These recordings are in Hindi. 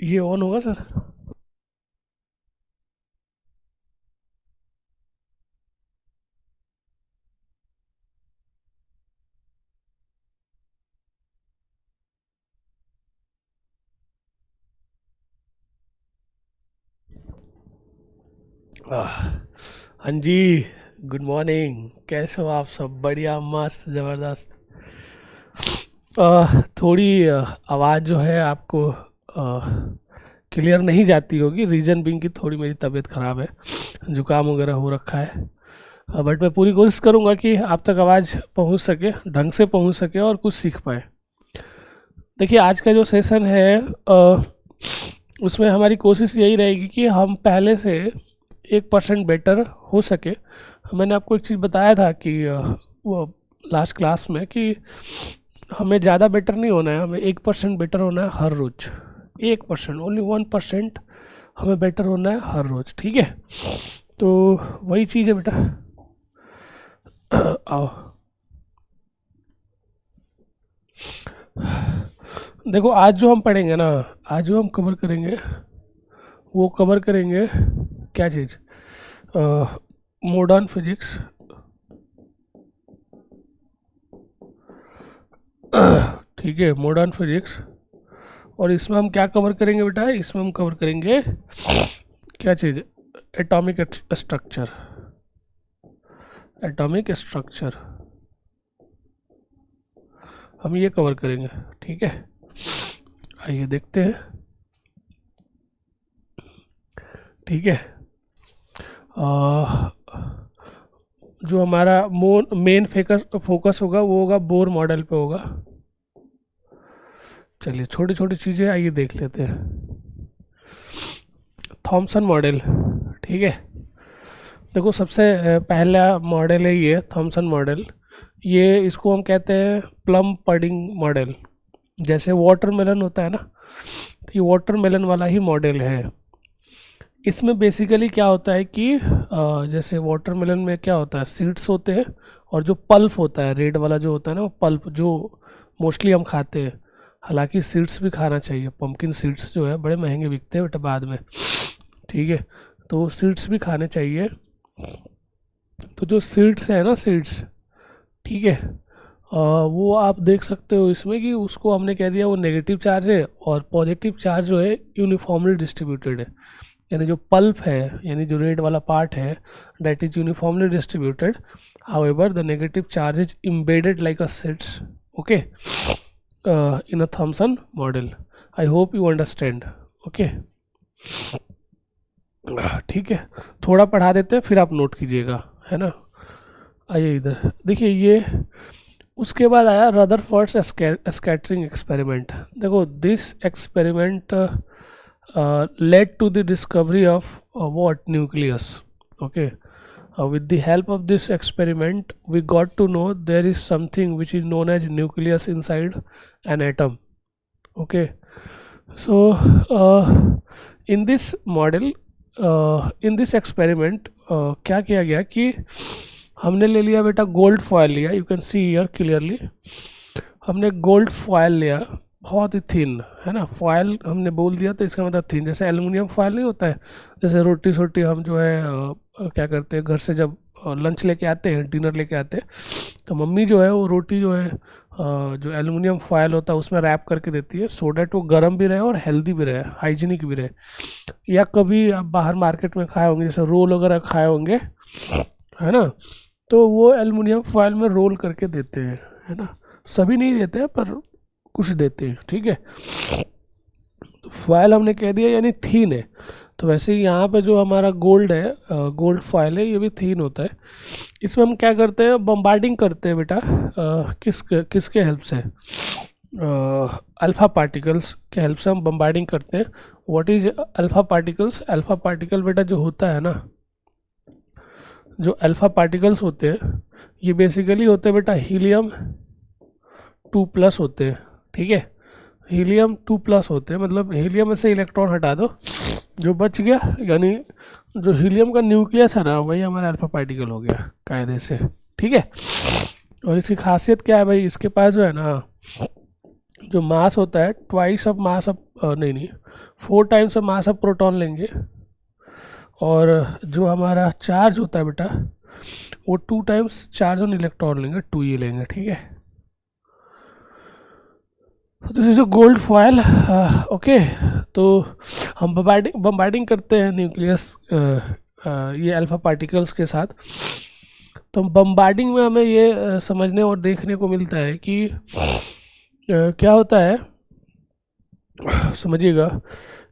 ये ऑन होगा सर? हाँ जी, गुड मॉर्निंग। कैसे हो आप सब? बढ़िया, मस्त, ज़बरदस्त। थोड़ी आवाज़ जो है आपको क्लियर नहीं जाती होगी, रीज़न बिंग की थोड़ी मेरी तबीयत ख़राब है, जुकाम वगैरह हो रखा है। बट मैं पूरी कोशिश करूँगा कि आप तक आवाज़ पहुँच सके, ढंग से पहुँच सके और कुछ सीख पाए। देखिए, आज का जो सेशन है उसमें हमारी कोशिश यही रहेगी कि हम पहले से 1% बेटर हो सके। मैंने आपको एक चीज़ बताया था कि वो लास्ट क्लास में कि हमें ज़्यादा बेटर नहीं होना है, हमें 1% बेटर होना है हर रोज़। 1%, ओनली 1% हमें बेटर होना है हर रोज़, ठीक है? तो वही चीज़ है बेटा। आओ, देखो, आज जो हम पढ़ेंगे ना, आज जो हम कवर करेंगे वो कवर करेंगे क्या चीज़? Modern physics. ठीक है, मॉडर्न फिजिक्स। और इसमें हम क्या कवर करेंगे बेटा? इसमें हम कवर करेंगे क्या चीज़? Atomic structure. एटॉमिक स्ट्रक्चर हम ये कवर करेंगे, ठीक है? आइए देखते हैं, ठीक है? जो हमारा मेन फोकस होगा वो होगा बोर मॉडल पे होगा। चलिए, छोटी छोटी चीज़ें आइए देख लेते हैं। थॉमसन मॉडल, ठीक है? देखो, सबसे पहला मॉडल है ये थॉमसन मॉडल। ये इसको हम कहते हैं प्लम पडिंग मॉडल। जैसे वाटरमेलन होता है ना, तो ये वाटरमेलन वाला ही मॉडल है। इसमें बेसिकली क्या होता है कि जैसे वाटरमेलन में क्या होता है, सीड्स होते हैं और जो पल्प होता है, रेड वाला जो होता है ना, वो पल्प जो मोस्टली हम खाते हैं। हालांकि सीड्स भी खाना चाहिए, पंपकिन सीड्स जो है बड़े महंगे बिकते हैं बेटा बाद में, ठीक है? तो सीड्स भी खाने चाहिए। तो जो सीड्स है ना, सीड्स, ठीक है, वो आप देख सकते हो इसमें कि उसको हमने कह दिया वो नेगेटिव चार्ज है और पॉजिटिव चार्ज जो है यूनिफॉर्मली डिस्ट्रीब्यूटेड है। यानी जो पल्प है, यानी जो रेड वाला पार्ट है, that is uniformly distributed, however the negative charge is embedded like a seeds, okay, in a Thomson model. I hope you understand, okay? ठीक है, थोड़ा पढ़ा देते हैं फिर आप नोट कीजिएगा, है ना? आइए इधर देखिए, ये उसके बाद आया रदरफोर्ड्स स्कैटरिंग एक्सपेरिमेंट। देखो, this experiment led to the discovery of what? Nucleus, okay? With the help of this experiment we got to know there is something which is known as nucleus inside an atom, okay? So in this model, in this experiment, क्या किया गया कि हमने ले लिया बेटा गोल्ड फॉयल लिया, you can see here clearly. हमने गोल्ड फॉयल लिया, बहुत ही थिन, है ना? फॉयल हमने बोल दिया तो इसका मतलब थिन, जैसे एल्युमिनियम फॉयल नहीं होता है। जैसे रोटी सोटी हम जो है क्या करते हैं, घर से जब लंच लेके आते हैं, डिनर लेके आते हैं, तो मम्मी जो है वो रोटी जो है जो एल्युमिनियम फॉयल होता है उसमें रैप करके देती है, सो डैट वो गर्म भी रहे और हेल्दी भी रहे, हाइजीनिक भी रहे। या कभी आप बाहर मार्केट में खाए होंगे, जैसे रोल वगैरह खाए होंगे, है ना? तो वो एल्युमिनियम फॉयल में रोल करके देते हैं, है ना? सभी नहीं देते हैं पर कुछ देते हैं, ठीक है? तो फॉयल हमने कह दिया यानी थीन है। तो वैसे ही यहाँ पे जो हमारा गोल्ड है, गोल्ड फॉयल है, ये भी थीन होता है। इसमें हम क्या करते हैं, बम्बार्डिंग करते हैं बेटा, किसके हेल्प से? अल्फ़ा पार्टिकल्स के हेल्प से हम बम्बार्डिंग करते हैं। What is alpha particles? Alpha particle बेटा जो होता है ना, जो अल्फ़ा पार्टिकल्स होते हैं ये बेसिकली होते हैं बेटा हीलियम 2+ होते हैं, ठीक है? हीलियम 2+ होते हैं, मतलब हीलियम में से इलेक्ट्रॉन हटा दो, जो बच गया, यानी जो हीलियम का न्यूक्लियस है ना, वही हमारा अल्फा पार्टिकल हो गया कायदे से, ठीक है? और इसकी खासियत क्या है भाई, इसके पास जो है ना जो मास होता है ट्वाइस ऑफ मास ऑफ नहीं 4 times of mass of proton लेंगे, और जो हमारा चार्ज होता है बेटा वो 2 टाइम्स चार्ज ऑन इलेक्ट्रॉन लेंगे, 2 ये लेंगे, ठीक है। This is a gold foil. Okay, तो हम बम्बार्डिंग करते हैं न्यूक्लियस ये अल्फा पार्टिकल्स के साथ। तो बम्बार्डिंग में हमें ये समझने और देखने को मिलता है कि क्या होता है, समझिएगा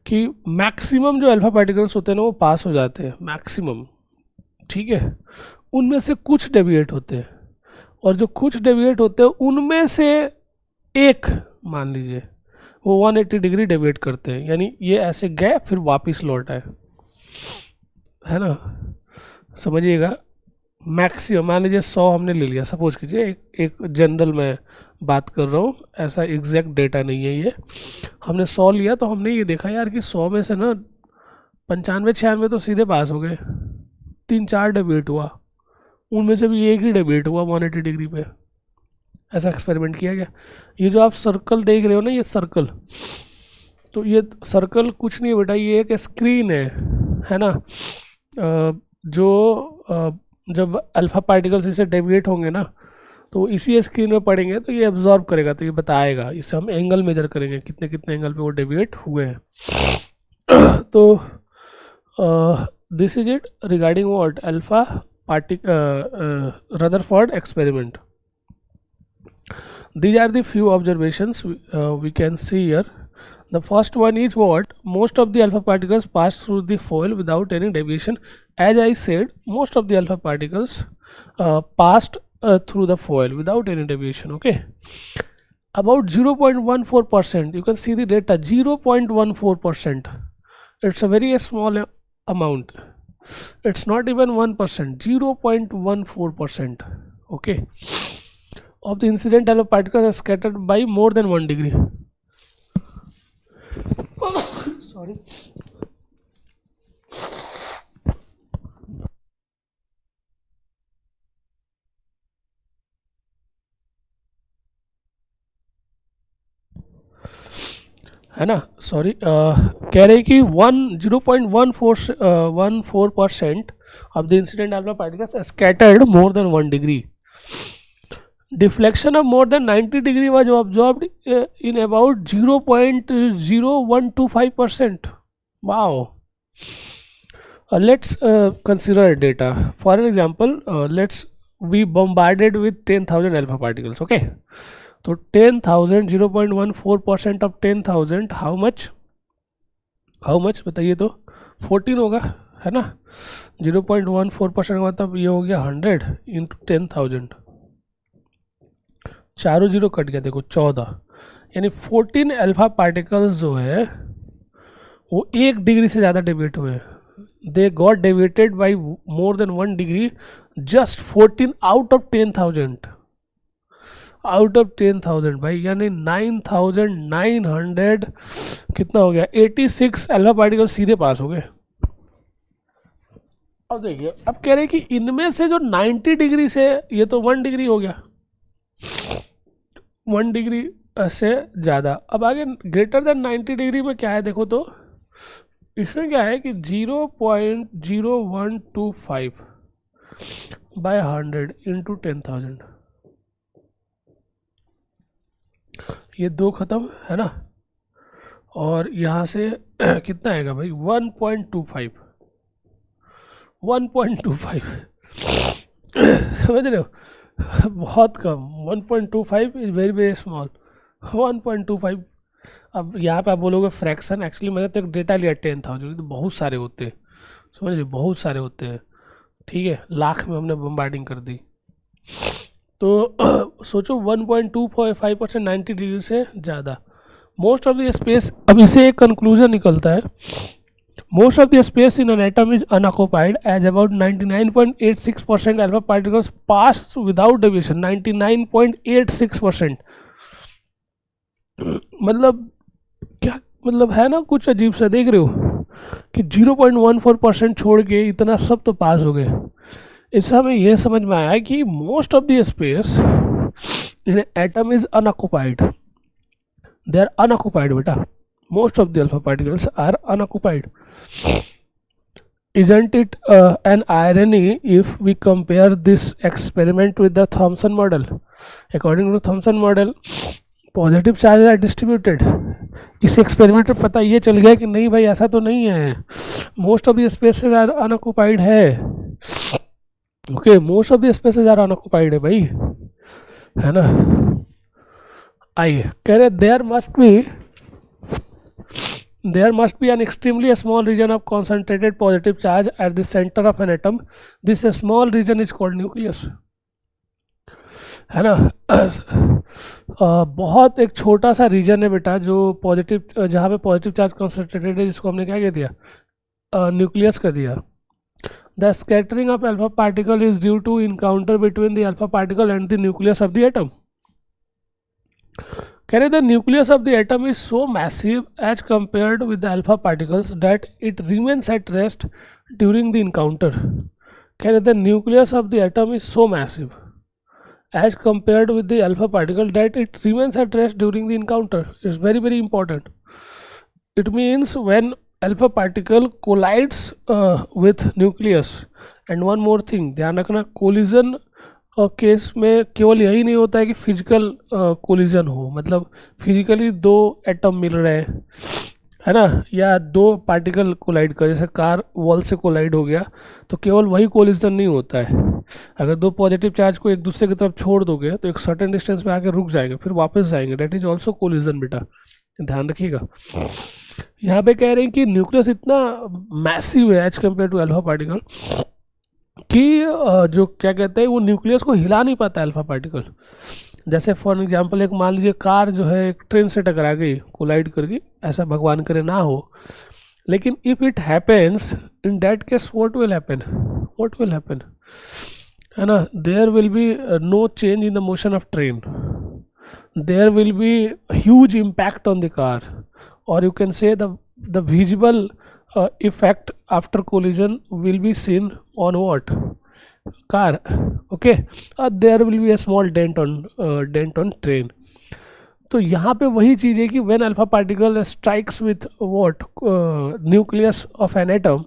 कि मैक्सिमम जो अल्फा पार्टिकल्स होते हैं ना वो पास हो जाते हैं मैक्सिमम, ठीक है। उनमें से कुछ डेविएट होते हैं, और जो कुछ डेविएट होते हैं उनमें से एक मान लीजिए वो 180 डिग्री डेविएट करते हैं, यानी ये ऐसे गए फिर वापस लौट आए, है ना। समझिएगा मैक्सिमम मान लीजिए 100 हमने ले लिया, सपोज कीजिए, एक जनरल में बात कर रहा हूँ, ऐसा एग्जैक्ट डेटा नहीं है ये। हमने 100 लिया तो हमने ये देखा यार कि 100 में से ना 95-96 तो सीधे पास हो गए, 3-4 डेविएट हुआ, उनमें से भी एक ही डेविएट हुआ 180 डिग्री पे। ऐसा एक्सपेरिमेंट किया गया। ये जो आप सर्कल देख रहे हो ना, ये सर्कल, तो ये सर्कल कुछ नहीं है बेटा, ये एक स्क्रीन है ना। जो जब अल्फा पार्टिकल्स इसे डेविएट होंगे ना तो इसी स्क्रीन में पड़ेंगे तो ये एब्जॉर्ब करेगा, तो ये बताएगा, इससे हम एंगल मेजर करेंगे कितने कितने एंगल पे वो डेविएट हुए हैं। तो this is it regarding what alpha Rutherford experiment. These are the few observations we can see here. The first one is what? Most of the alpha particles pass through the foil without any deviation. As I said, most of the alpha particles passed through the foil without any deviation. Okay. About 0.14%. You can see the data. 0.14%. It's a very small amount. It's not even 1%. 0.14%. Okay. Of the incident alpha particles are scattered by more than 1 degree. Sorry. है ना, सॉरी, कह रहे कि 0.14% of the incident alpha particles are scattered more than 1 degree. Deflection of more than 90 degree was observed in about 0.0125%. Wow. Let's consider data. For an example, let's we bombarded with 10,000 alpha particles. Okay. तो 10,000 0.14% of 10,000 हाउ मच बताइए, तो 14 होगा, है ना। 0.14% का मतलब ये हो गया 100 इंटू 10,000, चारों जीरो कट गया, देखो 14, यानी 14 अल्फा पार्टिकल्स जो है वो 1 डिग्री से ज़्यादा डेविएट हुए हैं। They got deviated by more than 1 degree, just 14 out of 10,000, out of 10,000 भाई, यानी 9,900 कितना हो गया, 86 अल्फा पार्टिकल सीधे पास हो गए। अब देखिए, अब कह रहे हैं कि इनमें से जो 90 डिग्री से, ये तो 1 डिग्री हो गया, 1 डिग्री से ज़्यादा। अब आगे ग्रेटर देन 90 डिग्री में क्या है, देखो तो इसमें क्या है कि 0.0125 बाय 100 इंटू 10,000, ये 2 खत्म, है ना। और यहाँ से कितना आएगा भाई, 1.25 समझ रहे हो, बहुत कम। 1.25 इज वेरी वेरी स्मॉल, 1.25। अब यहाँ पे आप बोलोगे फ्रैक्शन, एक्चुअली मैंने तो एक डेटा लिया 10,000, तो बहुत सारे होते हैं, समझ रहे, बहुत सारे होते हैं, ठीक है, लाख में हमने बम्बार्डिंग कर दी। तो सोचो 1.25% 90 डिग्री से ज़्यादा। मोस्ट ऑफ द स्पेस, अब इसे एक कंक्लूजन निकलता है, most of the space in an atom is unoccupied as about 99.86% alpha particles pass without deviation, 99.86%। मतलब क्या मतलब है ना, कुछ अजीब सा, देख रहे हो कि 0.14% छोड़ के इतना सब तो पास हो गए। इससे हमें यह समझ में आया कि most of the space in atom is unoccupied, they are unoccupied बेटा, most of the alpha particles are unoccupied. Isn't it an irony if we compare this experiment with the Thomson model? According to Thomson model, positive charges are distributed. इस एक्सपेरिमेंट में पता ये चल गया कि नहीं भाई ऐसा तो नहीं है, most of the spaces are unoccupied है. Okay, most of the spaces are unoccupied है भाई, है ना. आइए कह रहे there must be an extremely small region of concentrated positive charge at the center of an atom. This small region is called nucleus. है ना. बहुत एक छोटा सा रीजन है बेटा जो पॉजिटिव, जहाँ पे पॉजिटिव चार्ज कॉन्सेंट्रेटेड है, जिसको हमने क्या कह दिया, न्यूक्लियस कर दिया. The scattering of alpha particle is due to encounter between the alpha particle and the nucleus of the atom. कह रहे the nucleus of the atom is so massive as compared with the alpha particles that it remains at rest during the encounter. कह रहे the nucleus of the atom is so massive as compared with the alpha particle that it remains at rest during the encounter. It's very very important. It means when alpha particle collides with nucleus. And one more thing, ध्यान रखना, collision केस में केवल यही नहीं होता है कि फिजिकल कोलिजन हो, मतलब फिजिकली दो एटम मिल रहे हैं, है ना, या दो पार्टिकल कोलाइड कर, जैसे कार वॉल से कोलाइड हो गया, तो केवल वही कोलिजन नहीं होता है. अगर दो पॉजिटिव चार्ज को एक दूसरे की तरफ छोड़ दोगे तो एक सर्टेन डिस्टेंस पे आके रुक जाएंगे, फिर वापस जाएंगे. डेट इज ऑल्सो कोलिजन बेटा, ध्यान रखिएगा. यहाँ पे कह रहे हैं कि न्यूक्लियस इतना मैसिव है as compare to alpha particle कि जो क्या कहते हैं वो न्यूक्लियस को हिला नहीं पाता अल्फा पार्टिकल. जैसे फॉर एग्जांपल एक मान लीजिए कार जो है एक ट्रेन से टकरा गई, कोलाइड कर गई, ऐसा भगवान करे ना हो, लेकिन if it happens in that case what will happen, है ना, there will be no change in the motion of train, there will be huge impact on the car, और you can say the visible effect after collision will be seen on what, car. Okay, there will be a small dent on train. तो यहाँ पे वही चीज़ है कि when alpha particle strikes with what nucleus of an atom,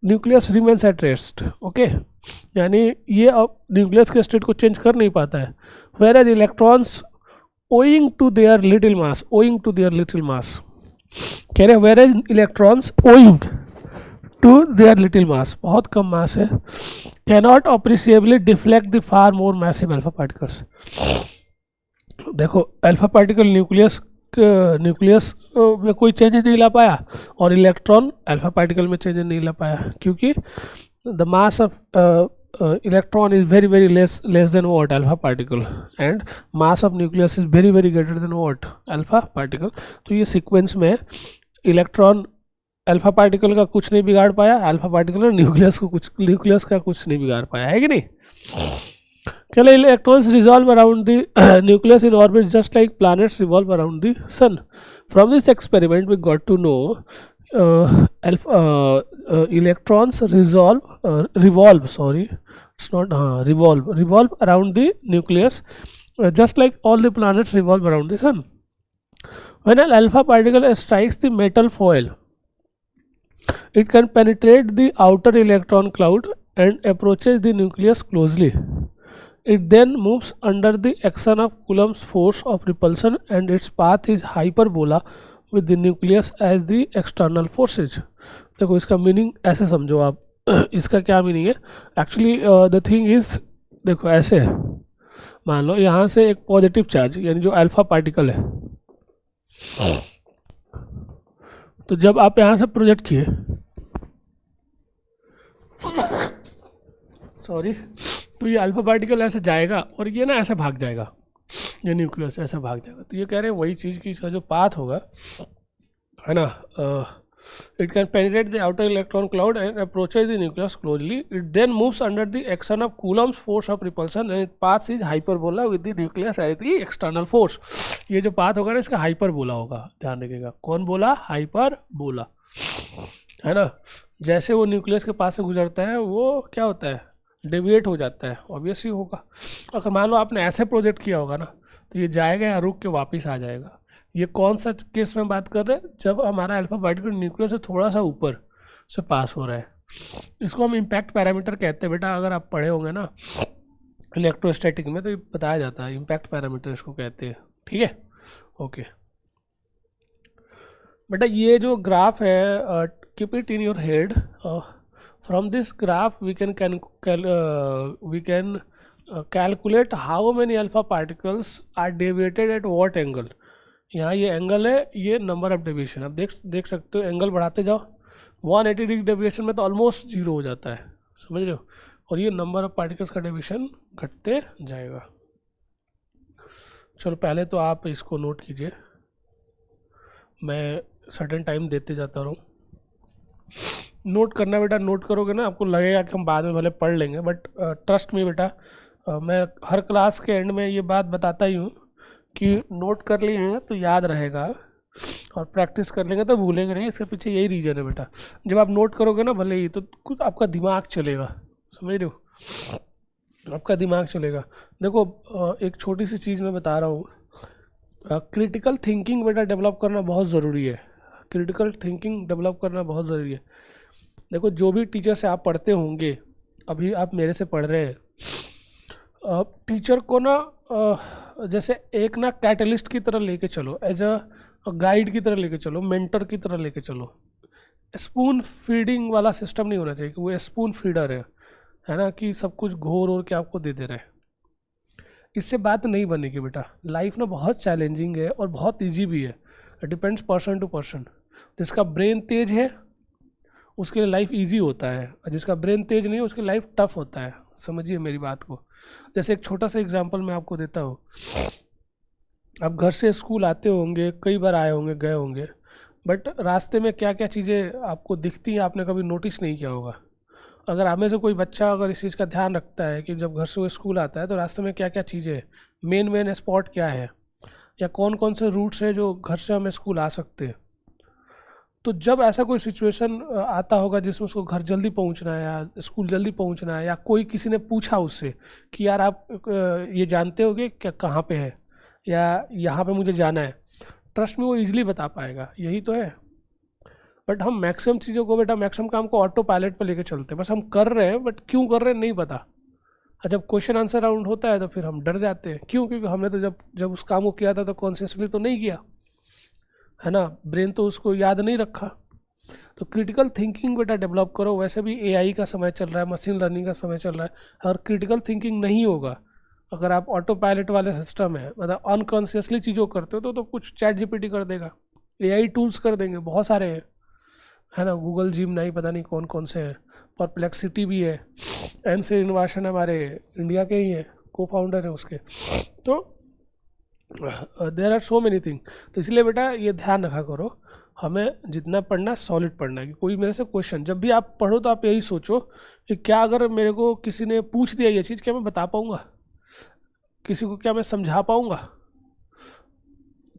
nucleus remains at rest. Okay, यानी ये अब न्यूक्लियस के स्टेट को चेंज कर नहीं पाता है. whereas electrons owing to their little mass, कह रहे whereas electrons owing to their little mass, बहुत कम मास है, cannot appreciably deflect the far more massive alpha particles. देखो अल्फा पार्टिकल न्यूक्लियस में कोई चेंज नहीं ला पाया, और इलेक्ट्रॉन अल्फा पार्टिकल में चेंज नहीं ला पाया, क्योंकि the mass of electron is very very less than what, alpha particle, and mass of nucleus is very very greater than what, alpha particle. तो ये सीक्वेंस में इलेक्ट्रॉन अल्फा पार्टिकल का कुछ नहीं बिगाड़ पाया, अल्फा पार्टिकल और न्यूक्लियस का कुछ नहीं बिगाड़ पाया, है कि नहीं. कहले electrons resolve around the nucleus in orbit just like planets revolve around the sun. From this experiment we got to know electrons revolve around the nucleus just like all the planets revolve around the sun. When an alpha particle strikes the metal foil, it can penetrate the outer electron cloud and approaches the nucleus closely. It then moves under the action of Coulomb's force of repulsion and its path is hyperbola with the nucleus as the external forces. देखो इसका मीनिंग ऐसे समझो आप. इसका क्या मीनिंग है एक्चुअली, द थिंग इज, देखो ऐसे है, मान लो यहाँ से एक पॉजिटिव चार्ज यानी जो अल्फा पार्टिकल है, तो जब आप यहाँ से प्रोजेक्ट किए, सॉरी, तो ये अल्फा पार्टिकल ऐसे जाएगा और ये ना ऐसे भाग जाएगा, ये न्यूक्लियस ऐसे भाग जाएगा. तो ये कह रहे हैं वही चीज़ कि इसका जो पाथ होगा, है ना, it can penetrate the outer electron cloud and approaches the nucleus closely. It then moves under the action of Coulomb's force of repulsion and its path is hyperbola with the nucleus as the external force. ये जो पाथ होगा ना इसका हाइपरबोला होगा, ध्यान रखिएगा. कौन बोला? हाइपरबोला, है ना. जैसे वो न्यूक्लियस के पास से गुजरता है वो क्या होता है, डेविएट हो जाता है, ऑब्वियसली होगा. अगर मान लो आपने ऐसे प्रोजेक्ट किया होगा ना, तो ये जाएगा या रुक के वापस आ जाएगा. ये कौन सा केस में बात कर रहे हैं, जब हमारा अल्फा पार्टिकल न्यूक्लियस से थोड़ा सा ऊपर से पास हो रहा है। इसको हम इम्पैक्ट पैरामीटर कहते हैं बेटा, अगर आप पढ़े होंगे ना इलेक्ट्रोस्टैटिक में तो ये बताया जाता है, इम्पैक्ट पैरामीटर इसको कहते हैं। ठीक है, ओके बेटा। ये जो ग्राफ है, keep it in your head. From this graph we can calculate how many alpha particles are deviated at what angle. यहाँ ये एंगल है, ये नंबर ऑफ डेविएशन। आप देख सकते हो, एंगल बढ़ाते जाओ, 180 डिग्री डेविएशन में तो ऑलमोस्ट जीरो हो जाता है, समझ रहे हो। और ये नंबर ऑफ पार्टिकल्स का डेविएशन घटते जाएगा। चलो पहले तो आप इसको नोट कीजिए, मैं सर्टेन टाइम देते जाता रहूँ। नोट करना बेटा, नोट करोगे ना आपको लगेगा कि हम बाद में भले पढ़ लेंगे, बट ट्रस्ट में बेटा, मैं हर क्लास के एंड में ये बात बताता ही हूँ कि नोट कर लिए हैं तो याद रहेगा, और प्रैक्टिस कर लेंगे तो भूलेंगे नहीं। इसके पीछे यही रीज़न है बेटा। जब आप नोट करोगे ना भले ही, तो कुछ आपका दिमाग चलेगा, समझ रहे हो, आपका दिमाग चलेगा। देखो एक छोटी सी चीज़ मैं बता रहा हूँ, क्रिटिकल थिंकिंग बेटा डेवलप करना बहुत ज़रूरी है। क्रिटिकल थिंकिंग डेवलप करना बहुत ज़रूरी है। देखो जो भी टीचर से आप पढ़ते होंगे, अभी आप मेरे से पढ़ रहे हैं, टीचर को ना जैसे एक ना कैटलिस्ट की तरह लेके चलो, एज अ गाइड की तरह लेके चलो, मेंटर की तरह लेके चलो। स्पून फीडिंग वाला सिस्टम नहीं होना चाहिए कि वो स्पून फीडर है ना, कि सब कुछ घोर और के आपको दे दे रहे हैं। इससे बात नहीं बनेगी बेटा। लाइफ ना बहुत चैलेंजिंग है और बहुत इजी भी है, डिपेंड्स पर्सन टू पर्सन। जिसका ब्रेन तेज है उसके लिए लाइफ इजी होता है, और जिसका ब्रेन तेज नहीं है उसकी लाइफ टफ होता है। समझिए मेरी बात को। जैसे एक छोटा सा एग्जांपल मैं आपको देता हूँ। आप घर से स्कूल आते होंगे, कई बार आए होंगे, गए होंगे, बट रास्ते में क्या क्या चीज़ें आपको दिखती हैं आपने कभी नोटिस नहीं किया होगा। अगर आप में से कोई बच्चा अगर इस चीज़ का ध्यान रखता है कि जब घर से वो स्कूल आता है तो रास्ते में क्या क्या चीज़ें, मेन मेन स्पॉट क्या है, या कौन कौन से रूट्स है जो घर से हमें स्कूल आ सकते हैं। तो जब ऐसा कोई सिचुएशन आता होगा जिसमें उसको घर जल्दी पहुंचना है या स्कूल जल्दी पहुंचना है, या कोई किसी ने पूछा उससे कि यार आप ये जानते होगे क्या कहाँ पे है, या यहाँ पे मुझे जाना है, ट्रस्ट में वो इजीली बता पाएगा। यही तो है। बट हम मैक्सिमम चीज़ों को बेटा, मैक्सिमम काम को ऑटो पायलट पे लेके चलते हैं, बस हम कर रहे हैं, बट क्यों कर रहे हैं नहीं पता। और जब क्वेश्चन आंसर राउंड होता है तो फिर हम डर जाते हैं। क्यों? क्योंकि हमने तो जब जब उस काम को किया था तो कॉन्शियसली तो नहीं किया है ना, ब्रेन तो उसको याद नहीं रखा। तो क्रिटिकल थिंकिंग बेटा डेवलप करो। वैसे भी एआई का समय चल रहा है, मशीन लर्निंग का समय चल रहा है, और क्रिटिकल थिंकिंग नहीं होगा अगर आप ऑटो पायलट वाले सिस्टम है, मतलब अनकॉन्शियसली चीज़ों करते हो तो कुछ चैट जीपीटी कर देगा, एआई टूल्स कर देंगे, बहुत सारे हैं, है ना। गूगल जिम नहीं, पता नहीं कौन कौन से हैं, परप्लेक्सिटी भी है, एन श्रीनिवासन हमारे इंडिया के ही हैं, को फाउंडर है उसके। तो there are so many thing. तो इसलिए बेटा ये ध्यान रखा करो, हमें जितना पढ़ना है सॉलिड पढ़ना है। कि कोई मेरे से क्वेश्चन जब भी आप पढ़ो तो आप यही सोचो कि क्या अगर मेरे को किसी ने पूछ दिया ये चीज़, क्या मैं बता पाऊँगा किसी को, क्या मैं समझा पाऊँगा।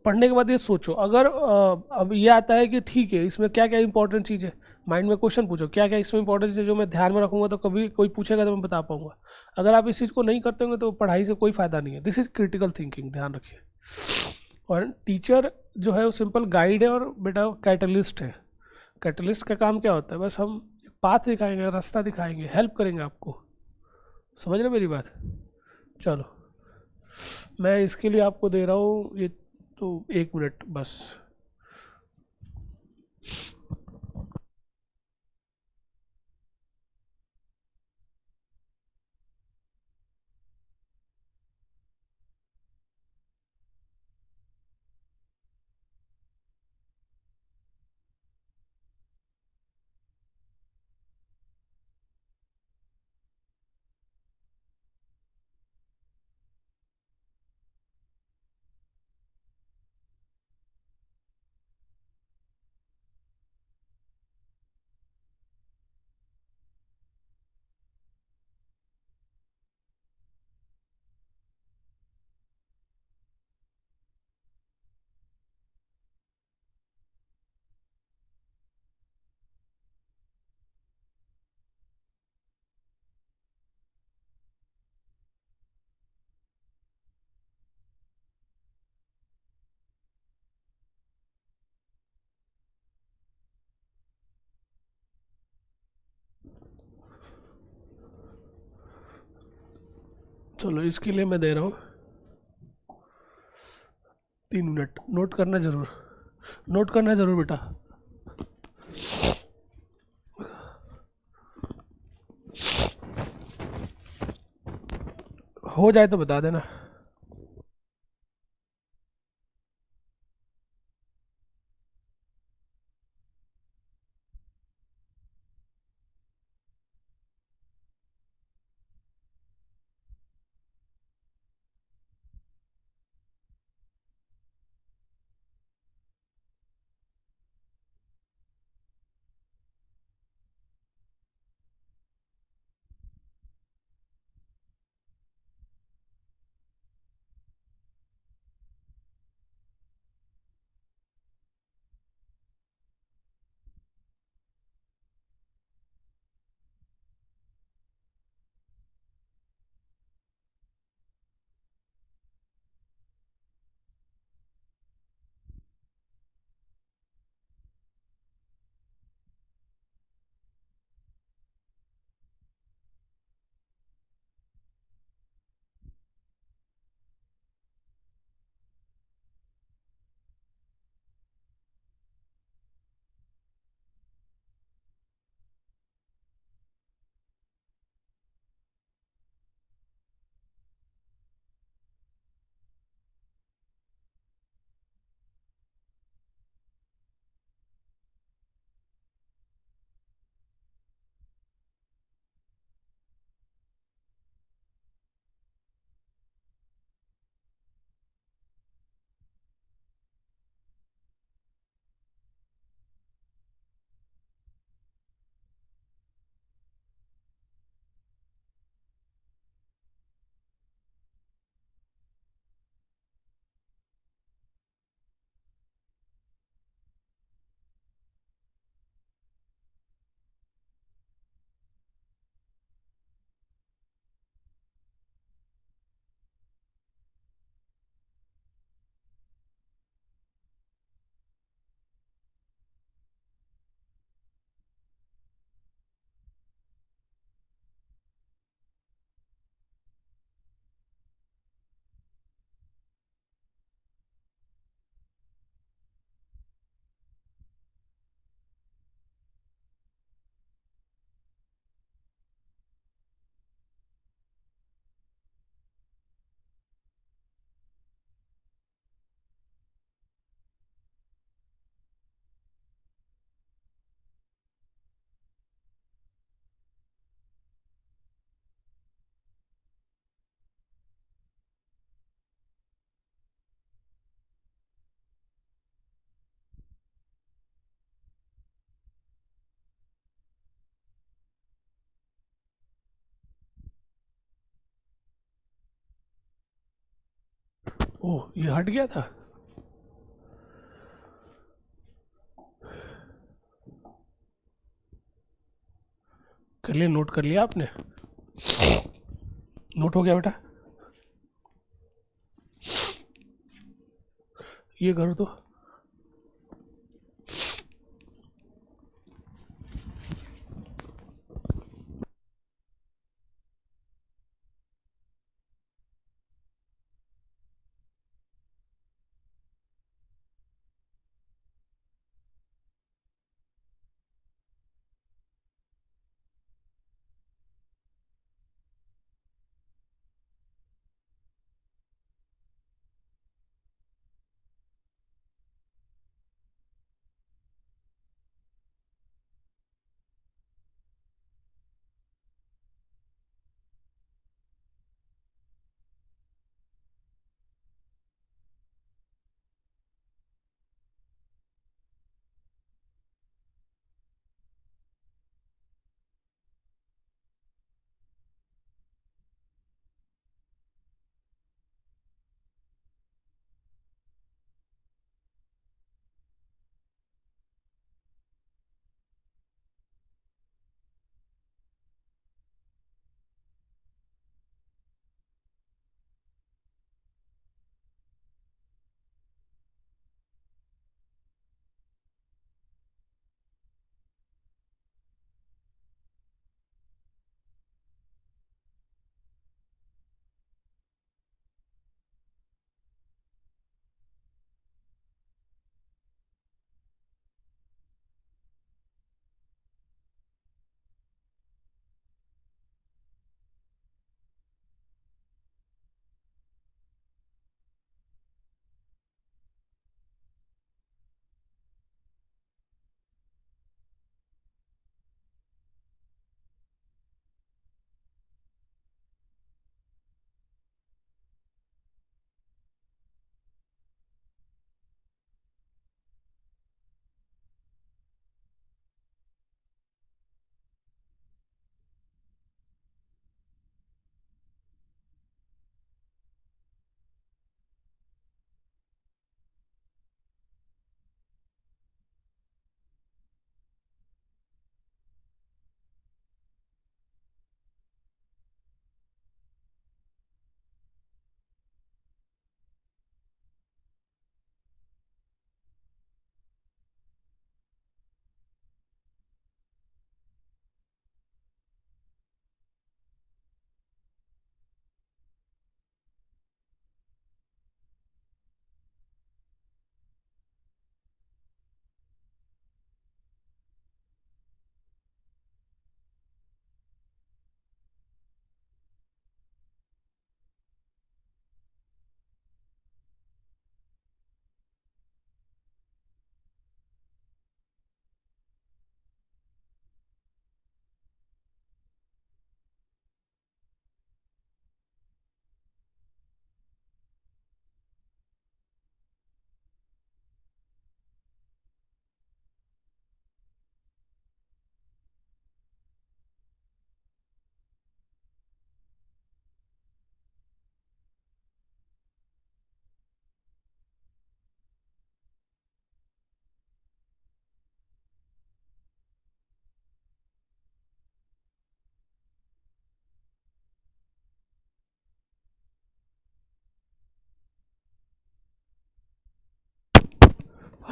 पढ़ने के बाद ये सोचो, अगर अब ये आता है कि ठीक है इसमें क्या क्या इंपॉर्टेंट चीज़ है, माइंड में क्वेश्चन पूछो क्या क्या इसमें इंपॉर्टेंट चीज़ है जो मैं ध्यान में रखूँगा तो कभी कोई पूछेगा तो मैं बता पाऊँगा। अगर आप इस चीज़ को नहीं करते होंगे तो पढ़ाई से कोई फ़ायदा नहीं है। दिस इज़ क्रिटिकल थिंकिंग, ध्यान रखिए। और टीचर जो है वो सिंपल गाइड है और बेटा कैटलिस्ट है। कैटलिस्ट का काम क्या होता है, बस हम पाथ दिखाएंगे, रास्ता दिखाएंगे, हेल्प करेंगे आपको। समझ रहे मेरी बात। चलो मैं इसके लिए आपको दे रहा हूँ ये, तो 1 मिनट बस। चलो इसके लिए मैं दे रहा हूँ 3 मिनट। नोट करना जरूर, नोट करना जरूर बेटा। हो जाए तो बता देना। ओह, ये हट गया था। कर लिया, नोट कर लिया आपने? नोट हो गया बेटा? ये करो तो।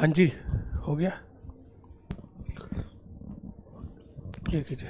हाँ जी, हो गया, ये कीजिए।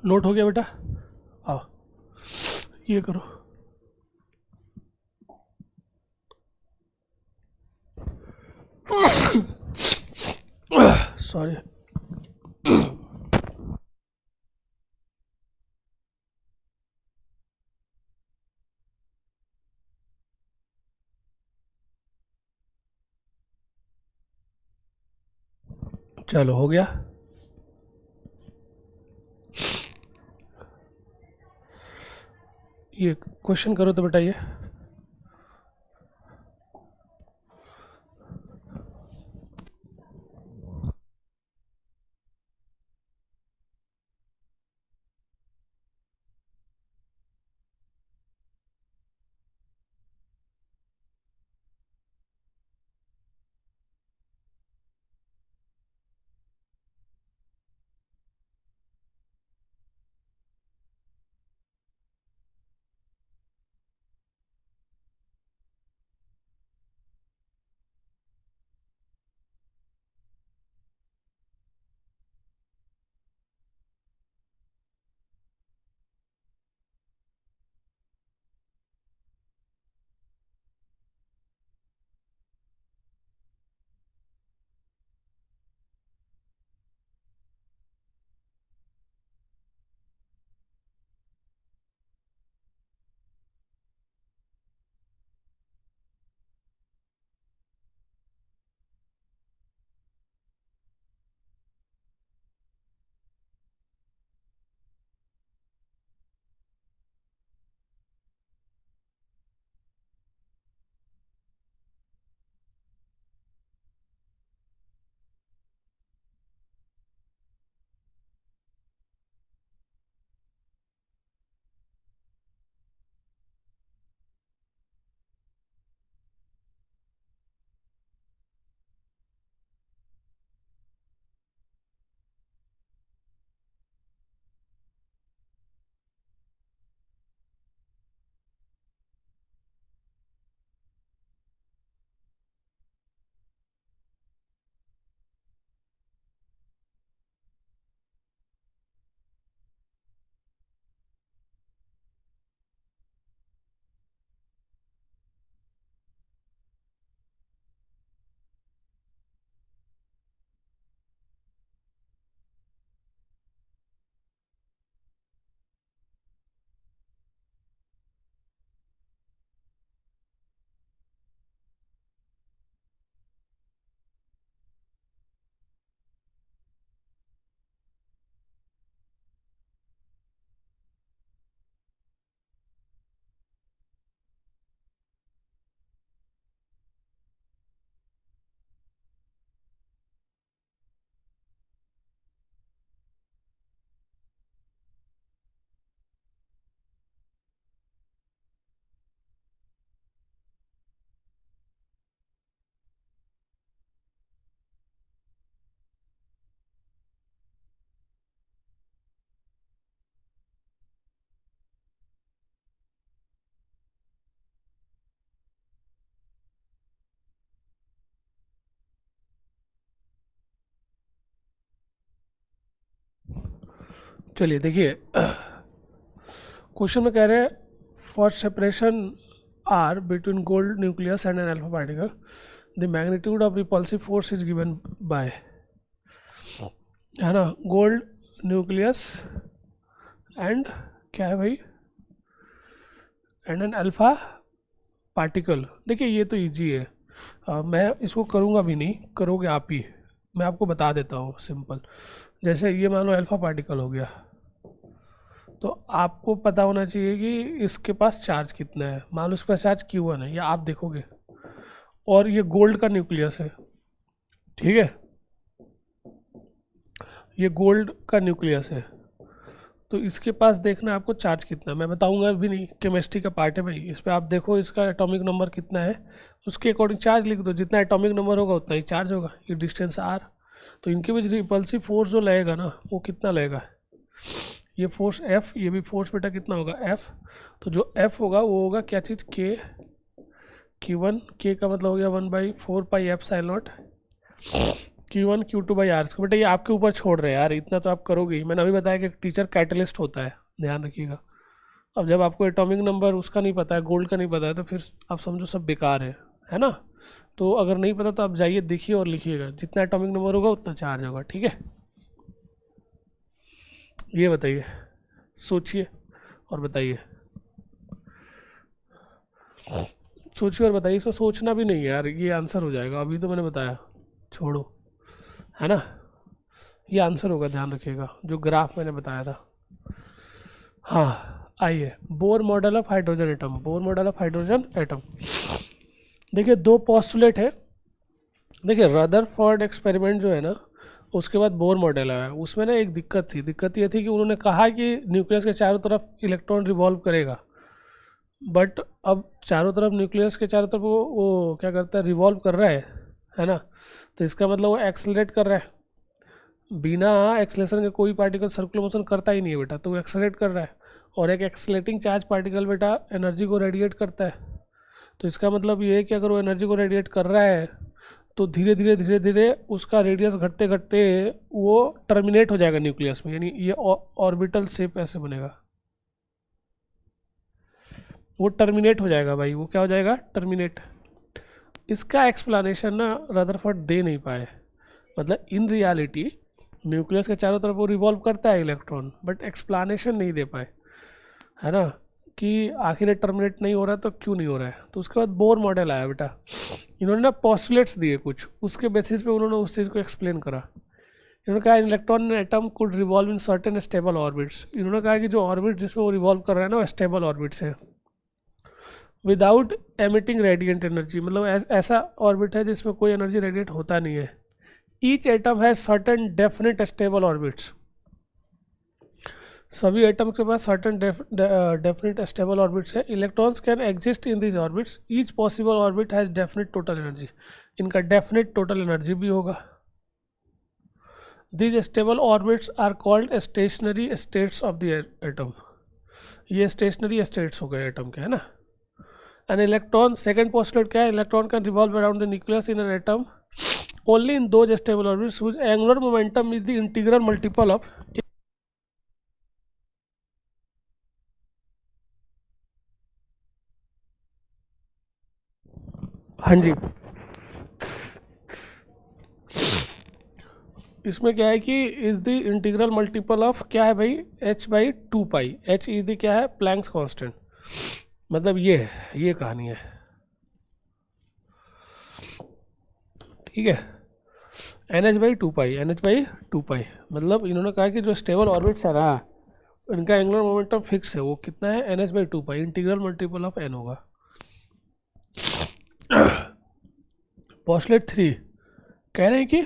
नोट हो गया बेटा, आओ ये करो। सॉरी। चलो हो गया, ये क्वेश्चन करो तो बेटा ये। चलिए देखिए, क्वेश्चन में कह रहे हैं for separation R between gold nucleus and an alpha particle the magnitude of repulsive force is given by, है ना, गोल्ड न्यूक्लियस एंड क्या है भाई, एंड एन अल्फा पार्टिकल। देखिए ये तो इजी है, मैं इसको करूँगा भी नहीं, करोगे आप ही, मैं आपको बता देता हूँ सिंपल। जैसे ये मान लो अल्फा पार्टिकल हो गया, तो आपको पता होना चाहिए कि इसके पास चार्ज कितना है। मान लो इसका चार्ज Q1 है, या आप देखोगे, और ये गोल्ड का न्यूक्लियस है, ठीक है, ये गोल्ड का न्यूक्लियस है, तो इसके पास देखना आपको चार्ज कितना, मैं बताऊंगा भी नहीं, केमिस्ट्री का पार्ट है भाई। इस पर आप देखो इसका एटॉमिक नंबर कितना है, उसके अकॉर्डिंग चार्ज लिख दो, जितना एटॉमिक नंबर होगा उतना ही चार्ज होगा। ये डिस्टेंस r, तो इनके बीच रिपल्सिव फोर्स जो लगेगा ना वो कितना लगेगा, ये फोर्स F, ये भी फोर्स बेटा कितना होगा F, तो जो F होगा वो होगा क्या चीज़ K, Q1, K का मतलब हो गया 1/4πε0 Q1 Q2/r। बेटा ये आपके ऊपर छोड़ रहे हैं यार, इतना तो आप करोगे ही। मैंने अभी बताया कि टीचर कैटलिस्ट होता है, ध्यान रखिएगा। अब जब आपको एटॉमिक नंबर उसका नहीं पता है, गोल्ड का नहीं पता है, तो फिर आप समझो सब बेकार है ना। तो अगर नहीं पता तो आप जाइए देखिए और लिखिएगा, जितना एटॉमिक नंबर होगा उतना चार्ज होगा, ठीक है। ये बताइए, सोचिए और बताइए, सोचिए और बताइए। इसमें सोचना भी नहीं है यार, ये आंसर हो जाएगा, अभी तो मैंने बताया, छोड़ो, है ना, ये आंसर होगा, ध्यान रखिएगा, जो ग्राफ मैंने बताया था। हाँ आइए, Bohr model of hydrogen atom, Bohr model of hydrogen atom. देखिए दो पोस्टुलेट है, देखिए रदरफोर्ड एक्सपेरिमेंट जो है ना, उसके बाद बोर मॉडल आया, उसमें ना एक दिक्कत ये थी कि उन्होंने कहा कि न्यूक्लियस के चारों तरफ इलेक्ट्रॉन रिवॉल्व करेगा, बट अब चारों तरफ न्यूक्लियस के चारों तरफ वो क्या करता है, रिवॉल्व कर रहा है ना, तो इसका मतलब वो एक्सेलरेट कर रहा है। बिना एक्सेलेरेशन के कोई पार्टिकल सर्कुलर मोशन करता ही नहीं है बेटा, तो वो एक्सेलरेट कर रहा है, और एक एक्सेलरेटिंग चार्ज पार्टिकल बेटा एनर्जी को रेडिएट करता है। तो इसका मतलब ये है कि अगर वो एनर्जी को रेडिएट कर रहा है तो धीरे धीरे उसका रेडियस घटते घटते वो टर्मिनेट हो जाएगा न्यूक्लियस में, यानी ये ऑर्बिटल शेप ऐसे बनेगा, वो टर्मिनेट हो जाएगा भाई, वो क्या हो जाएगा, टर्मिनेट। इसका एक्सप्लेनेशन ना रदरफोर्ड दे नहीं पाए, मतलब इन रियलिटी न्यूक्लियस के चारों तरफ वो रिवॉल्व करता है इलेक्ट्रॉन, बट एक्सप्लेनेशन नहीं दे पाए, है ना, कि आखिर टर्मिनेट नहीं हो रहा तो क्यों नहीं हो रहा है। तो उसके बाद बोर मॉडल आया बेटा, इन्होंने ना पोस्टुलेट्स दिए कुछ, उसके बेसिस पे उन्होंने उस चीज़ को एक्सप्लेन करा। इन्होंने कहा electron atom could revolve in certain stable orbits. इन्होंने कहा कि जो ऑर्बिट जिसमें वो रिवॉल्व कर रहा है ना वो स्टेबल ऑर्बिट्स है, विदाउट एमिटिंग रेडिएंट एनर्जी, मतलब ऐसा ऑर्बिट है जिसमें कोई एनर्जी रेडिएट होता नहीं है। Each atom has certain definite stable orbits, सभी एटम के पास सर्टेन डेफिनेट स्टेबल ऑर्बिट्स है। Electrons can exist in this orbits, each possible orbit has definite total energy, इनका डेफिनेट टोटल एनर्जी भी होगा। These stable orbits are called stationary states of the atom, ये स्टेशनरी स्टेट्स हो गए एटम के, है ना। एन इलेक्ट्रॉन, सेकेंड पोस्टुलेट क्या है, electron can revolve around the nucleus in an atom only in those stable orbits whose angular momentum is the integral multiple of, हाँ जी, इसमें क्या है कि is the integral multiple of क्या है भाई, h/2π, h इज द क्या है, प्लैंक्स कांस्टेंट, मतलब ये कहानी है, ठीक है। NH/2π, मतलब इन्होंने कहा कि जो स्टेबल ऑर्बिट्स है ना, इनका एंगुलर मोमेंटम फिक्स है, वो कितना है, NH/2π, integral multiple of n होगा। पोस्टुलेट 3 कह रहे हैं कि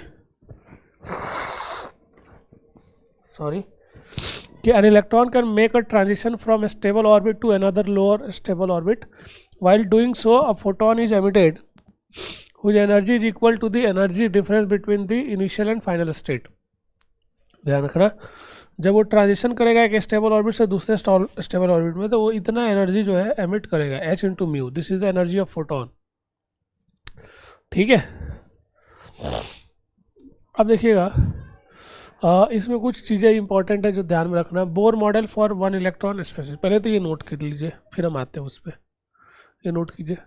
an electron can make a transition from a stable orbit to another lower stable orbit. While doing so, a photon is emitted whose energy is equal to the energy difference between the initial and final state. ध्यान रखना, जब वो ट्रांजिशन करेगा एक स्टेबल ऑर्बिट से दूसरे स्टेबल ऑर्बिट में, तो वो इतना एनर्जी जो है एमिट करेगा, h into mu, this is the energy of photon, ठीक है। अब देखिएगा, इसमें कुछ चीज़ें इंपॉर्टेंट है जो ध्यान में रखना है। Bohr model for one electron species, पहले तो ये नोट कर लीजिए, फिर हम आते हैं उस पर। ये नोट कीजिए।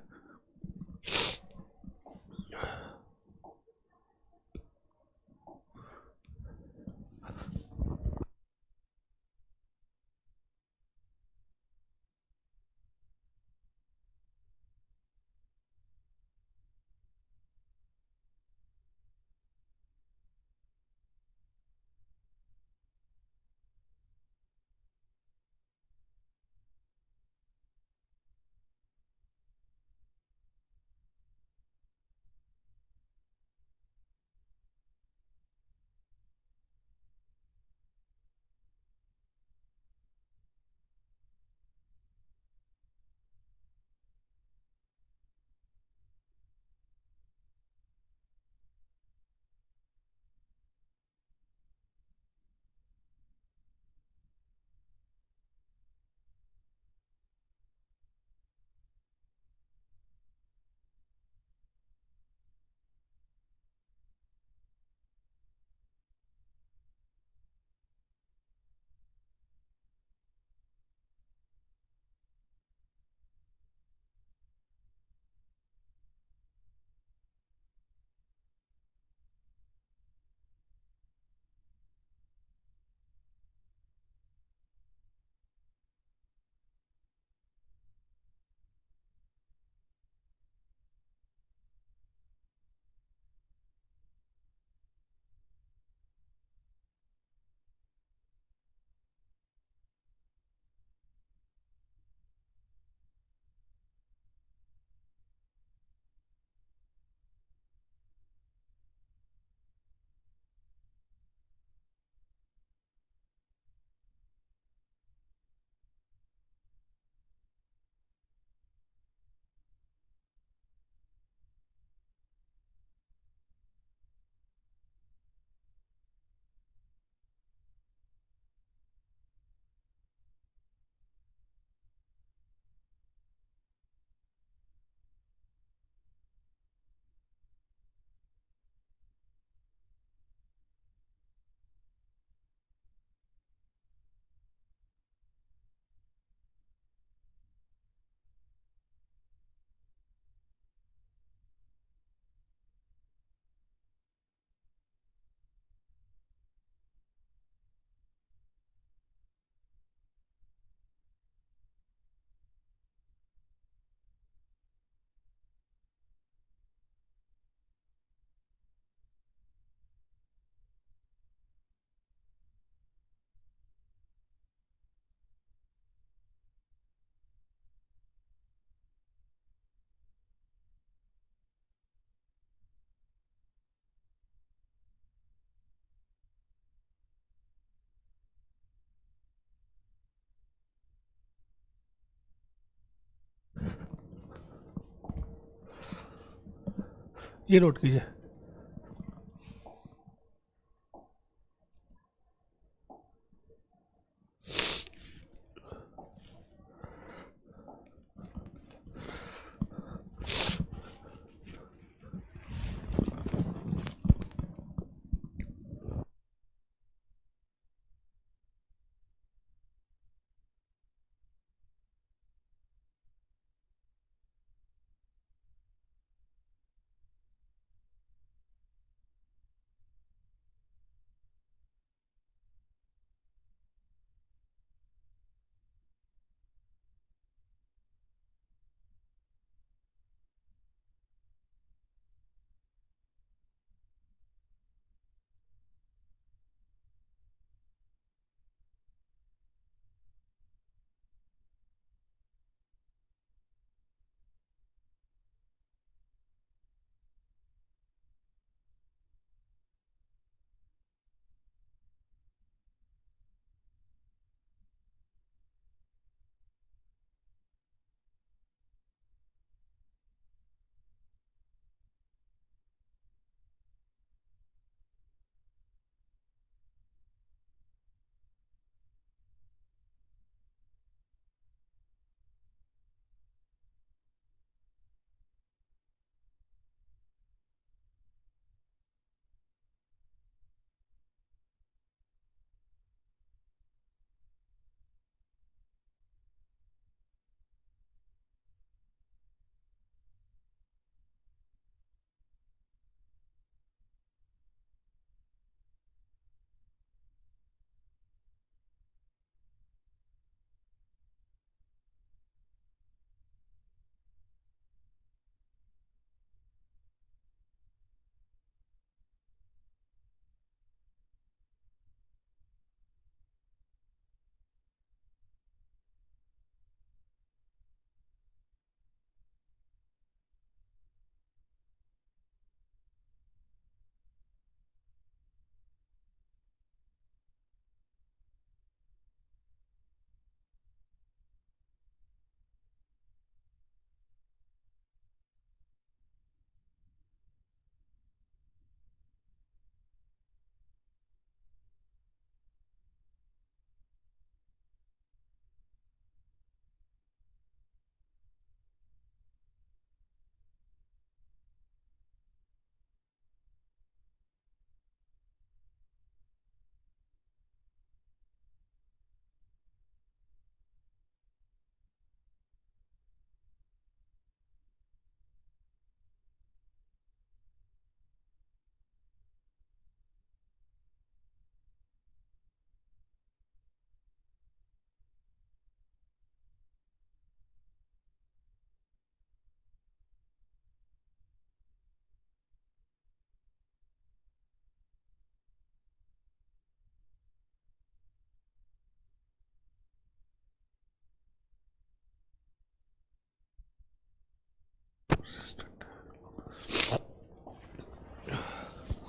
ये नोट कीजिए।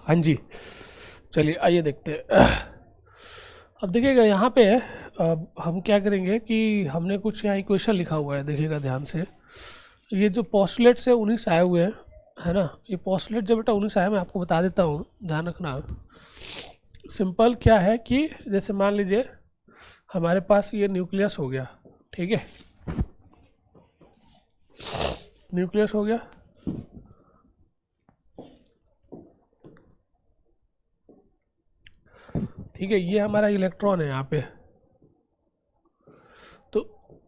हाँ जी, चलिए आइए देखते हैं। अब देखिएगा यहाँ पे अब हम क्या करेंगे कि हमने कुछ यहाँ इक्वेशन लिखा हुआ है, देखिएगा ध्यान से। ये जो पोस्टुलेट से 19 आए हुए हैं, है ना, ये पोस्टुलेट जब बेटा 19 आया, मैं आपको बता देता हूँ, ध्यान रखना। सिंपल क्या है कि जैसे मान लीजिए हमारे पास ये न्यूक्लियस हो गया, ठीक है, न्यूक्लियस हो गया, ठीक है, ये हमारा इलेक्ट्रॉन है यहाँ पे, तो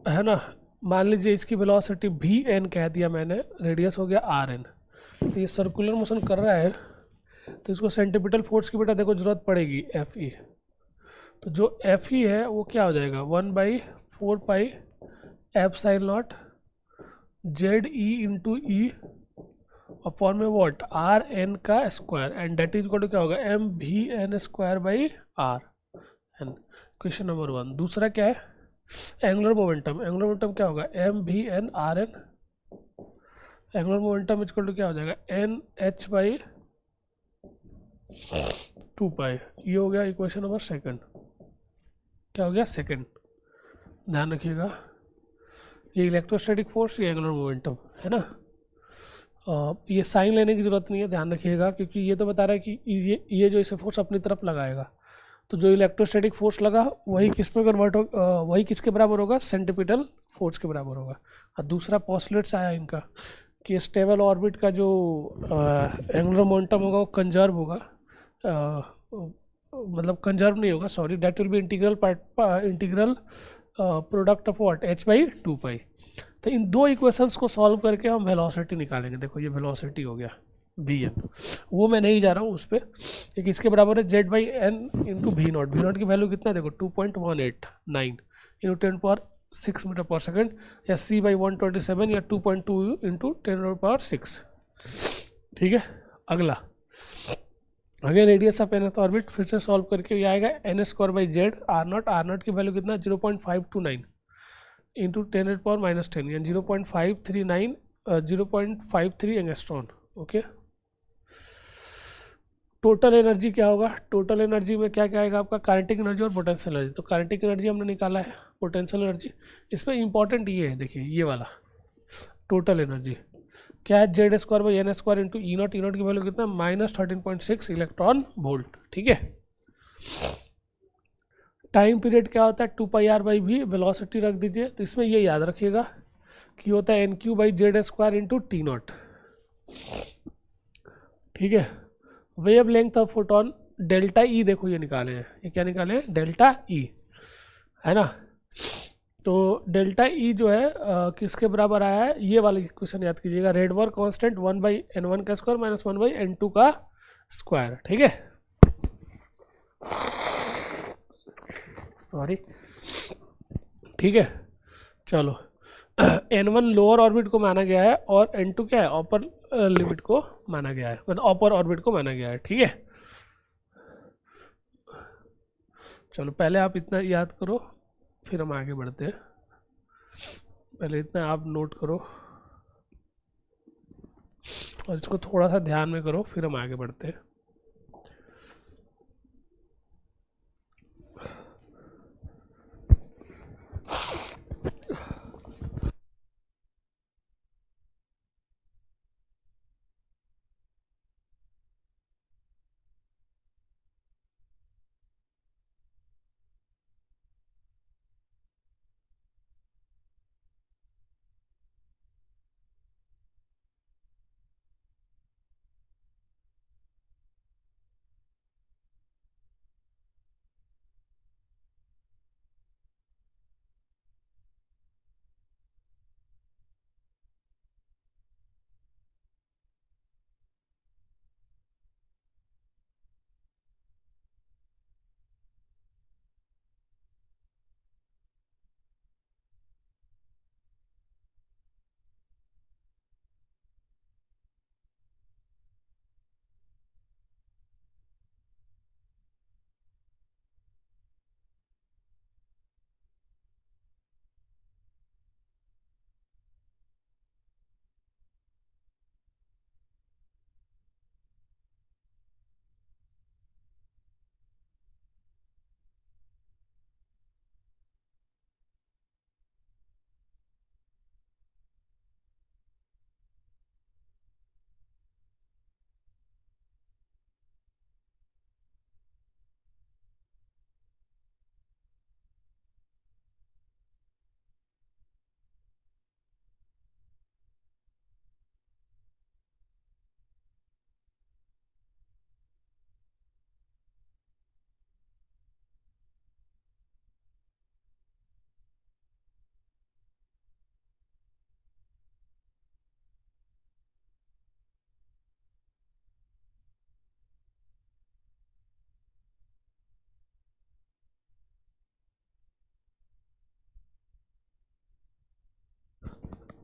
है ना, मान लीजिए इसकी वेलोसिटी वी एन कह दिया मैंने, रेडियस हो गया आर एन, तो ये सर्कुलर मोशन कर रहा है, तो इसको सेंटीपिटल फोर्स की बेटा देखो जरूरत पड़ेगी, एफ ई। तो जो एफ ई है वो क्या हो जाएगा, 1/4 pi epsilon naught z e into e upon में वॉट, आर एन का square, and that is equal to क्या होगा, M we n square by r n. Question number 1। दूसरा क्या है, एंगुलर मोमेंटम। एंगुलर मोमेंटम क्या होगा, M we N R N, angular momentum equal to क्या हो जाएगा, एन एच बाई 2 पाई। ये हो गया इक्वेशन नंबर 2। क्या हो गया, सेकंड। ध्यान रखिएगा, ये इलेक्ट्रोस्टैटिक फोर्स, ये एंगुलर मोमेंटम, है ना। ये साइन लेने की ज़रूरत नहीं है, ध्यान रखिएगा, क्योंकि ये तो बता रहा है कि ये जो इसे फोर्स अपनी तरफ लगाएगा, तो जो इलेक्ट्रोस्टैटिक फोर्स लगा वही किस में कन्वर्ट हो, वही किसके बराबर होगा, सेंटीपिटल फोर्स के बराबर होगा। और दूसरा पोस्टुलेट्स आया इनका कि स्टेबल ऑर्बिट का जो एंगुलर मोमेंटम होगा वो कंजर्व होगा, मतलब कंजर्व नहीं होगा, sorry, that will be integral integral product of what, h/2 पाई। तो इन दो इक्वेशंस को सॉल्व करके हम वेलोसिटी निकालेंगे। देखो ये वेलोसिटी हो गया वी एन, वो मैं नहीं जा रहा हूँ उस पर, एक इसके बराबर है Z by N into V nought. V nought की वैल्यू कितना है, देखो 2.189 इंटू 10⁻6 मीटर पर सेकेंड, या सी बाई 127, या 2.2 इंटू 10⁻6। ठीक है, अगला again radius of nth orbit, फिर से सॉल्व करके ये आएगा N square by Z R nought. R nought की वैल्यू कितना, 0.529 इंटू 10⁻10, यानी 0.539 0.53 एंगस्ट्रॉन। ओके, टोटल एनर्जी क्या होगा, टोटल एनर्जी में क्या क्या आएगा आपका, काइनेटिक एनर्जी और पोटेंशियल एनर्जी। तो काइनेटिक एनर्जी हमने निकाला है, पोटेंशियल एनर्जी, इसमें इंपॉर्टेंट ये है, देखिए ये वाला टोटल एनर्जी क्या है, Z square by N square into E nought. E nought की वैल्यू कितना, -13.6 इलेक्ट्रॉन वोल्ट। ठीक है, टाइम पीरियड क्या होता है, 2πr/v, वेलोसिटी रख दीजिए। तो इसमें ये याद रखिएगा कि होता है n³/z² इंटू टी नॉट। ठीक है, wave length of photon delta E, देखो ये निकाले हैं, ये क्या निकाले हैं, डेल्टा ई, है ना। तो डेल्टा ई जो है किसके बराबर आया है, ये वाला क्वेश्चन याद कीजिएगा, रेडवर्क कांस्टेंट 1/n1 का स्क्वायर माइनस 1/n2 का स्क्वायर। ठीक है, सॉरी, ठीक है, चलो n1 लोअर ऑर्बिट को माना गया है और n2 क्या है, अपर लिमिट को माना गया है, मतलब अपर ऑर्बिट को माना गया है। ठीक है, चलो पहले आप इतना याद करो, फिर हम आगे बढ़ते हैं। पहले इतना आप नोट करो और इसको थोड़ा सा ध्यान में करो, फिर हम आगे बढ़ते हैं।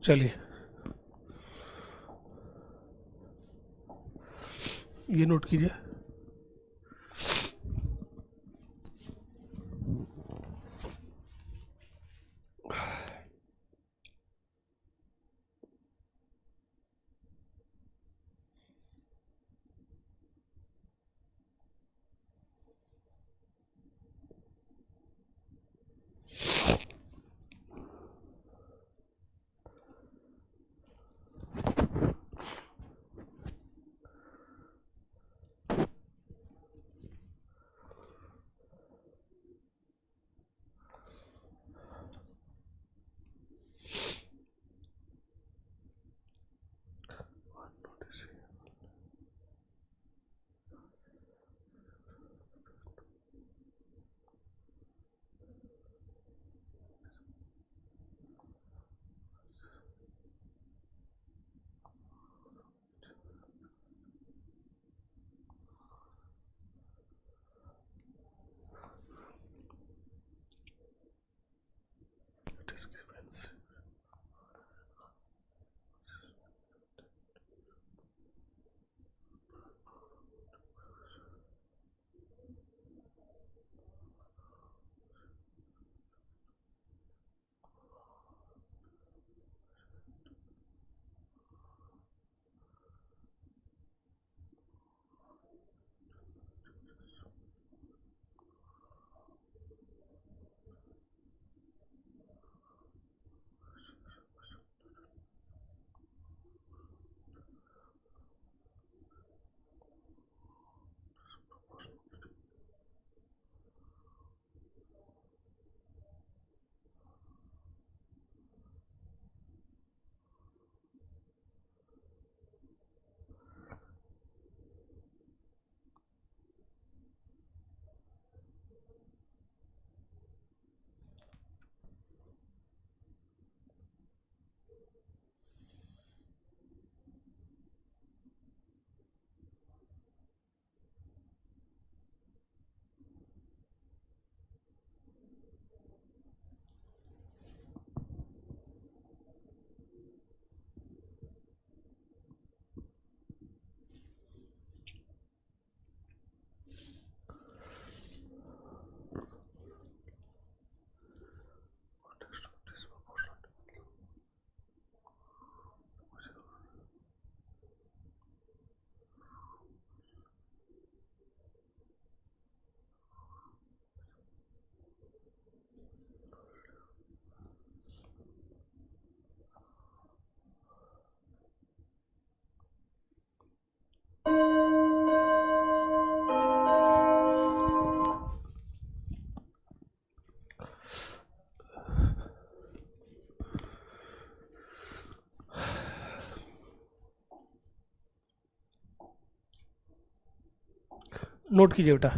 चलिए ये नोट कीजिए। डिस्क्रिपेंसी नोट कीजिए बेटा।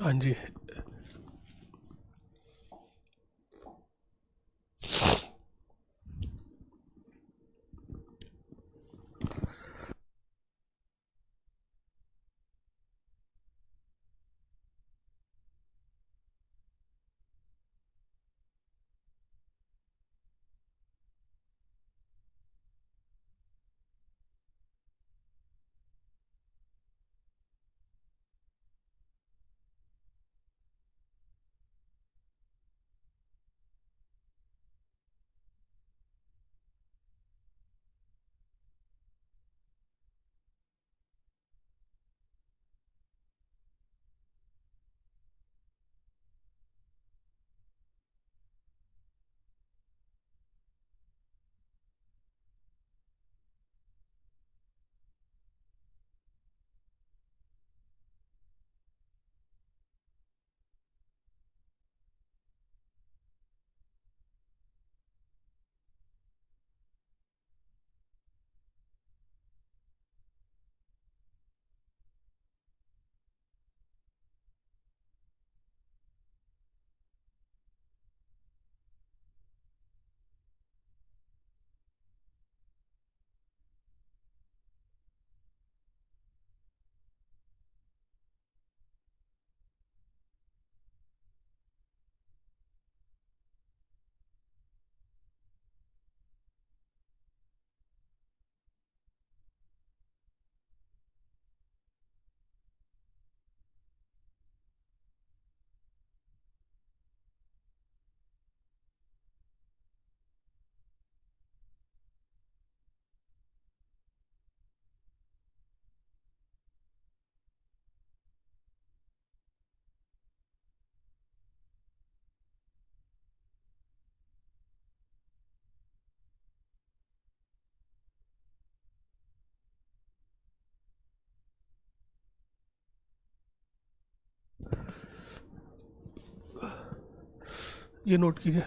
हाँ जी। ये नोट कीजिए।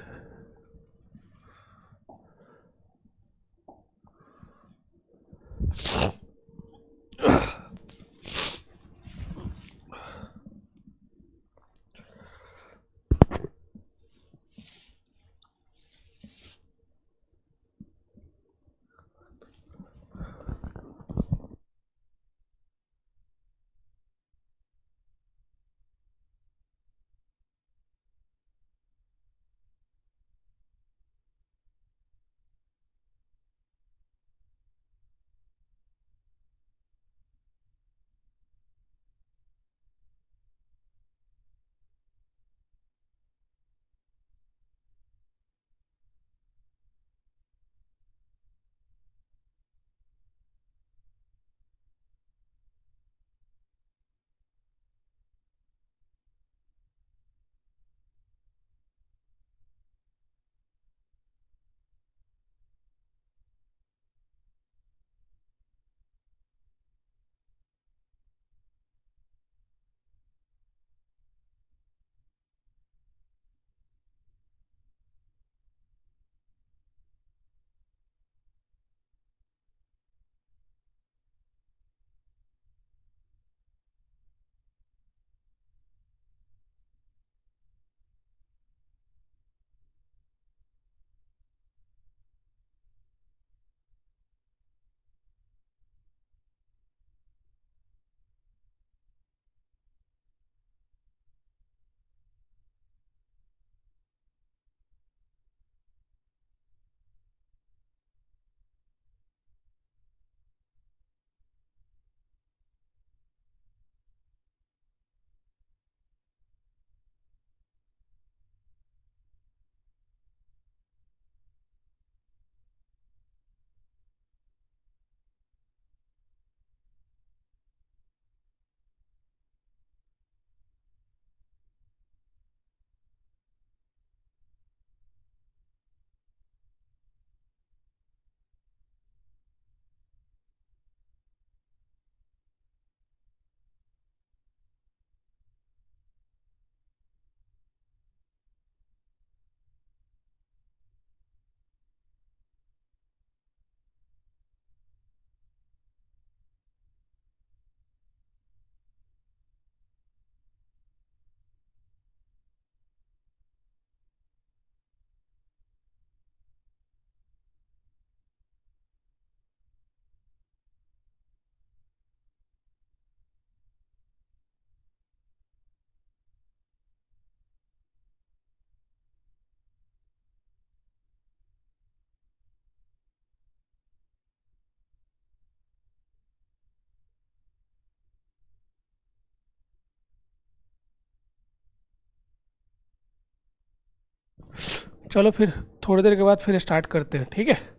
चलो फिर थोड़ी देर के बाद फिर स्टार्ट करते हैं, ठीक है।